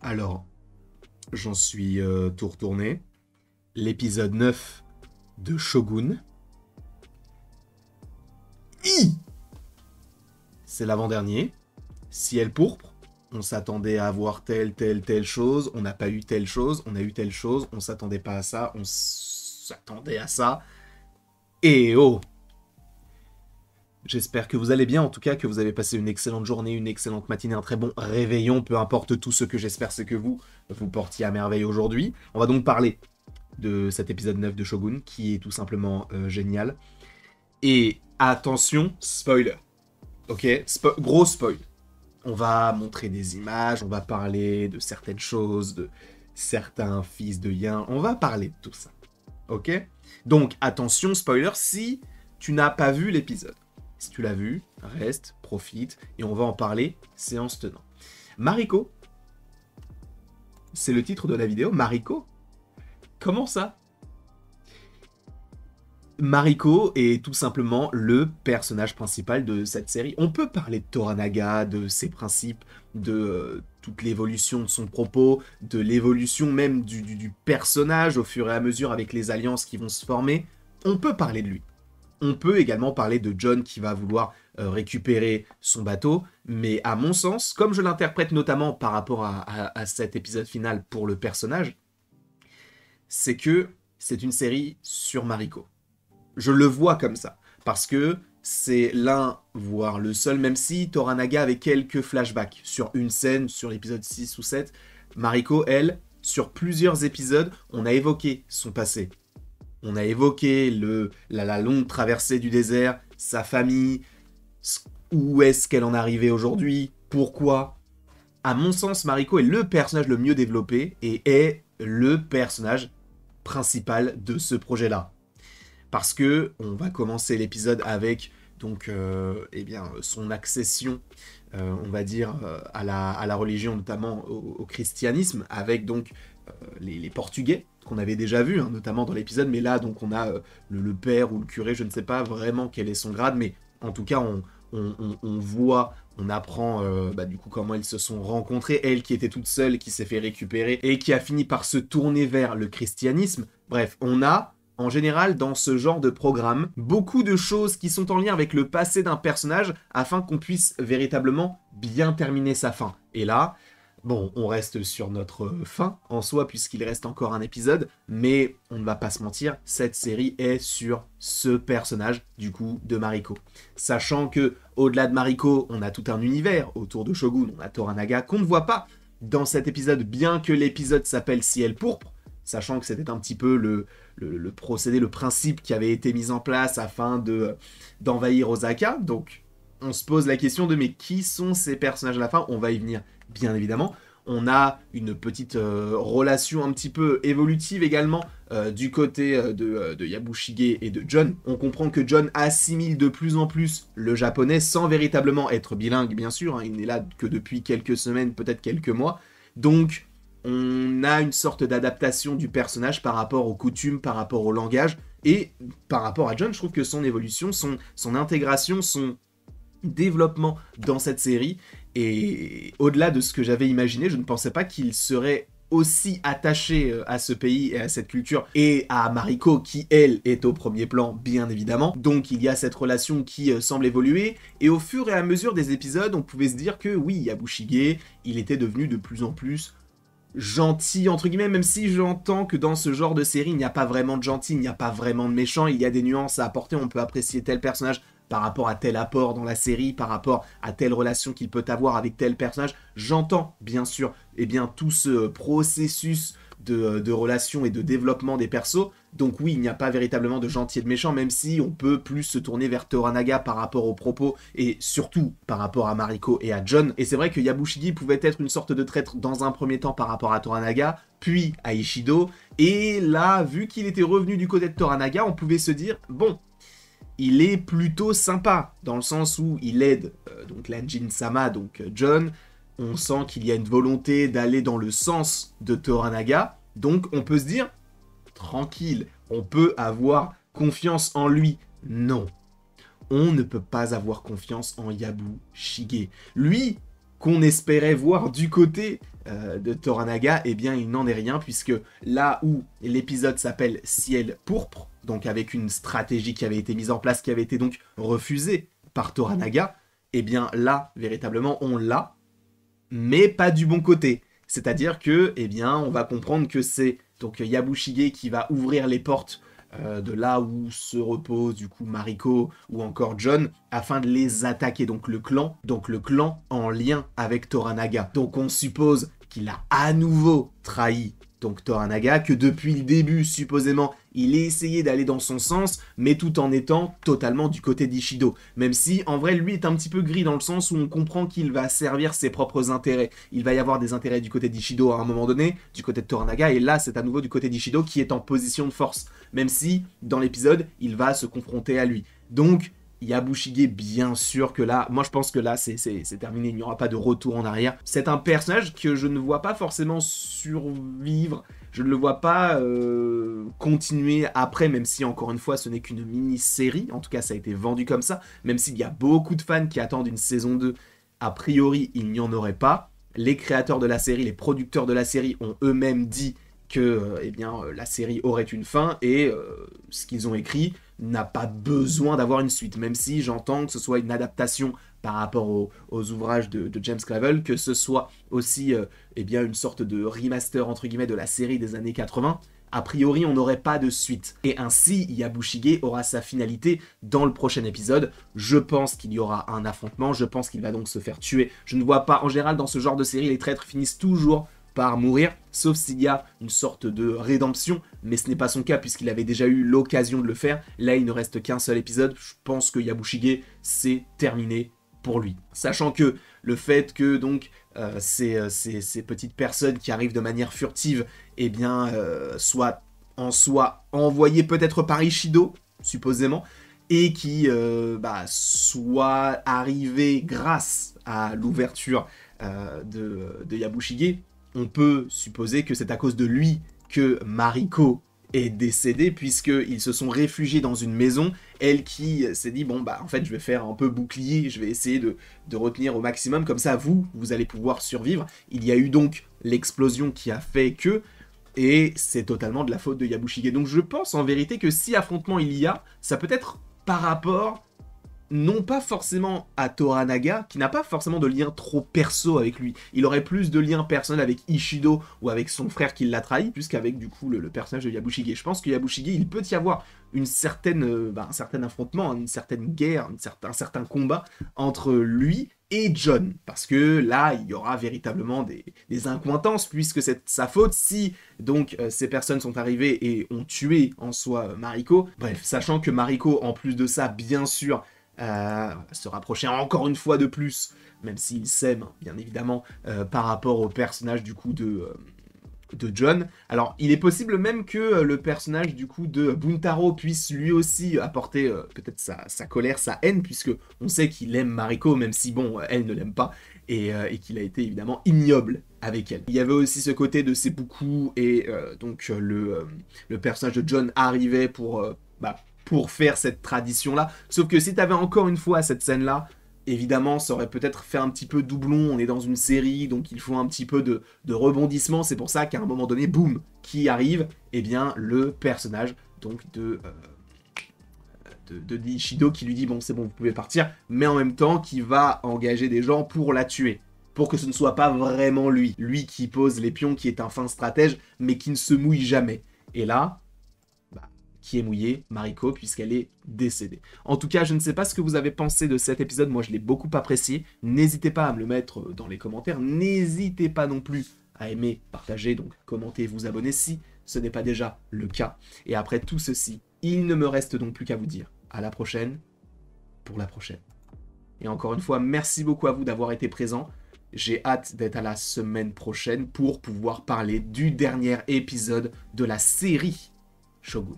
Alors, j'en suis tout retourné. L'épisode 9 de Shogun. C'est l'avant-dernier. Ciel pourpre. On s'attendait à avoir telle chose. On n'a pas eu telle chose. On a eu telle chose. On s'attendait pas à ça. On s'attendait à ça. Et oh! J'espère que vous allez bien, en tout cas que vous avez passé une excellente journée, une excellente matinée, un très bon réveillon, peu importe tout ce que j'espère, c'est que vous portiez à merveille aujourd'hui. On va donc parler de cet épisode 9 de Shogun, qui est tout simplement génial. Et attention, spoiler. Ok, gros spoil. On va montrer des images, on va parler de certaines choses, de certains fils de yin, on va parler de tout ça. Ok? Donc attention, spoiler, si tu n'as pas vu l'épisode. Si tu l'as vu, reste, profite, et on va en parler séance tenant. Mariko, c'est le titre de la vidéo, Mariko? Comment ça? Mariko est tout simplement le personnage principal de cette série. On peut parler de Toranaga, de ses principes, de toute l'évolution de son propos, de l'évolution même du personnage au fur et à mesure avec les alliances qui vont se former. On peut parler de lui. On peut également parler de John qui va vouloir récupérer son bateau, mais à mon sens, comme je l'interprète notamment par rapport à cet épisode final pour le personnage, c'est que c'est une série sur Mariko. Je le vois comme ça, parce que c'est l'un, voire le seul, même si Toranaga avait quelques flashbacks sur une scène, sur l'épisode 6 ou 7, Mariko, elle, sur plusieurs épisodes, on a évoqué son passé. On a évoqué la longue traversée du désert, sa famille, où est-ce qu'elle en est arrivée aujourd'hui, pourquoi. À mon sens, Mariko est le personnage le mieux développé et est le personnage principal de ce projet-là. Parce que on va commencer l'épisode avec donc son accession, on va dire, à la religion, notamment au christianisme, avec donc les Portugais, qu'on avait déjà vu, hein, notamment dans l'épisode, mais là, donc, on a le père ou le curé, je ne sais pas vraiment quel est son grade, mais en tout cas, on voit, on apprend du coup comment ils se sont rencontrés, elle qui était toute seule, qui s'est fait récupérer, et qui a fini par se tourner vers le christianisme. Bref, on a, en général, dans ce genre de programme, beaucoup de choses qui sont en lien avec le passé d'un personnage, afin qu'on puisse véritablement bien terminer sa fin. Et là, bon, on reste sur notre fin en soi, puisqu'il reste encore un épisode, mais on ne va pas se mentir, cette série est sur ce personnage, du coup, de Mariko. Sachant que, au-delà de Mariko, on a tout un univers autour de Shogun, on a Toranaga, qu'on ne voit pas dans cet épisode, bien que l'épisode s'appelle Ciel pourpre, sachant que c'était un petit peu le procédé, le principe qui avait été mis en place afin d'envahir Osaka, donc on se pose la question de mais qui sont ces personnages à la fin? On va y venir bien évidemment. On a une petite relation un petit peu évolutive également du côté de Yabushige et de John. On comprend que John assimile de plus en plus le japonais sans véritablement être bilingue bien sûr, hein. Il n'est là que depuis quelques semaines, peut-être quelques mois. Donc on a une sorte d'adaptation du personnage par rapport aux coutumes, par rapport au langage. Et par rapport à John, je trouve que son évolution, son intégration, son développement dans cette série, et au-delà de ce que j'avais imaginé, je ne pensais pas qu'il serait aussi attaché à ce pays et à cette culture, et à Mariko qui, elle, est au premier plan, bien évidemment. Donc il y a cette relation qui semble évoluer, et au fur et à mesure des épisodes, on pouvait se dire que oui, Yabushige, il était devenu de plus en plus gentil, entre guillemets, même si j'entends que dans ce genre de série, il n'y a pas vraiment de gentil, il n'y a pas vraiment de méchant, il y a des nuances à apporter, on peut apprécier tel personnage par rapport à tel apport dans la série, par rapport à telle relation qu'il peut avoir avec tel personnage. J'entends, bien sûr, tout ce processus de relation et de développement des persos. Donc oui, il n'y a pas véritablement de gentil et de méchant, même si on peut plus se tourner vers Toranaga par rapport aux propos, et surtout par rapport à Mariko et à John. Et c'est vrai que Yabushige pouvait être une sorte de traître dans un premier temps par rapport à Toranaga, puis à Ishido, et là, vu qu'il était revenu du côté de Toranaga, on pouvait se dire, bon, il est plutôt sympa, dans le sens où il aide donc l'Anjin-sama, donc John. On sent qu'il y a une volonté d'aller dans le sens de Toranaga, donc on peut se dire, tranquille, on peut avoir confiance en lui. Non, on ne peut pas avoir confiance en Yabushige. Lui, qu'on espérait voir du côté de Toranaga, eh bien il n'en est rien, puisque là où l'épisode s'appelle Ciel pourpre, donc avec une stratégie qui avait été mise en place, qui avait été donc refusée par Toranaga, eh bien là, véritablement, on l'a, mais pas du bon côté. C'est-à-dire que, eh bien, on va comprendre que c'est donc Yabushige qui va ouvrir les portes de là où se repose du coup Mariko ou encore John, afin de les attaquer, donc le clan en lien avec Toranaga. Donc on suppose qu'il a à nouveau trahi donc Toranaga, que depuis le début, supposément, il ait essayé d'aller dans son sens, mais tout en étant totalement du côté d'Ishido. Même si, en vrai, lui est un petit peu gris dans le sens où on comprend qu'il va servir ses propres intérêts. Il va y avoir des intérêts du côté d'Ishido à un moment donné, du côté de Toranaga, et là, c'est à nouveau du côté d'Ishido qui est en position de force. Même si, dans l'épisode, il va se confronter à lui. Donc, Yabushige, bien sûr que là, moi je pense que là c'est terminé, il n'y aura pas de retour en arrière. C'est un personnage que je ne vois pas forcément survivre, je ne le vois pas continuer après, même si encore une fois ce n'est qu'une mini-série, en tout cas ça a été vendu comme ça, même s'il y a beaucoup de fans qui attendent une saison 2, a priori il n'y en aurait pas. Les créateurs de la série, les producteurs de la série ont eux-mêmes dit que la série aurait une fin, et ce qu'ils ont écrit n'a pas besoin d'avoir une suite, même si j'entends que ce soit une adaptation par rapport aux ouvrages de James Clavell, que ce soit aussi une sorte de remaster entre guillemets de la série des années 80, a priori on n'aurait pas de suite. Et ainsi Yabushige aura sa finalité dans le prochain épisode. Je pense qu'il y aura un affrontement, je pense qu'il va donc se faire tuer. Je ne vois pas, en général dans ce genre de série, les traîtres finissent toujours par mourir, sauf s'il y a une sorte de rédemption, mais ce n'est pas son cas puisqu'il avait déjà eu l'occasion de le faire. Là, il ne reste qu'un seul épisode, je pense que Yabushige, c'est terminé pour lui. Sachant que le fait que donc ces petites personnes qui arrivent de manière furtive, soient en soi envoyées peut-être par Ishido, supposément, et qui soient arrivées grâce à l'ouverture de Yabushige, on peut supposer que c'est à cause de lui que Mariko est décédée, puisqu'ils se sont réfugiés dans une maison, elle qui s'est dit, bon bah en fait je vais faire un peu bouclier, je vais essayer de retenir au maximum, comme ça vous allez pouvoir survivre. Il y a eu donc l'explosion qui a fait que, et c'est totalement de la faute de Yabushige. Donc je pense en vérité que si affrontement il y a, ça peut être par rapport non pas forcément à Toranaga, qui n'a pas forcément de lien trop perso avec lui. Il aurait plus de lien personnel avec Ishido ou avec son frère qui l'a trahi, plus qu'avec du coup le personnage de Yabushige. Je pense que Yabushige, il peut y avoir une certaine, un certain affrontement, une certaine guerre, un certain combat entre lui et John, parce que là, il y aura véritablement des incointances, puisque c'est sa faute si, donc, ces personnes sont arrivées et ont tué, en soi, Mariko. Bref, sachant que Mariko, en plus de ça, bien sûr, se rapprocher encore une fois de plus, même s'il s'aime, bien évidemment, par rapport au personnage, du coup, de John. Alors, il est possible même que le personnage, du coup, de Buntaro puisse lui aussi apporter peut-être sa colère, sa haine, puisque on sait qu'il aime Mariko, même si, bon, elle ne l'aime pas, et qu'il a été, évidemment, ignoble avec elle. Il y avait aussi ce côté de Seppuku, et donc le personnage de John arrivait pour faire cette tradition-là. Sauf que si t'avais encore une fois cette scène-là, évidemment, ça aurait peut-être fait un petit peu doublon, on est dans une série, donc il faut un petit peu de rebondissement, c'est pour ça qu'à un moment donné, boum, qui arrive, eh bien, le personnage, donc, de Ishido, qui lui dit, bon, c'est bon, vous pouvez partir, mais en même temps, qui va engager des gens pour la tuer, pour que ce ne soit pas vraiment lui qui pose les pions, qui est un fin stratège, mais qui ne se mouille jamais. Et là, qui est mouillée, Mariko, puisqu'elle est décédée. En tout cas, je ne sais pas ce que vous avez pensé de cet épisode, moi je l'ai beaucoup apprécié, n'hésitez pas à me le mettre dans les commentaires, n'hésitez pas non plus à aimer, partager, donc commenter, vous abonner si ce n'est pas déjà le cas. Et après tout ceci, il ne me reste donc plus qu'à vous dire à la prochaine, pour la prochaine. Et encore une fois, merci beaucoup à vous d'avoir été présents. J'ai hâte d'être à la semaine prochaine pour pouvoir parler du dernier épisode de la série Shogun.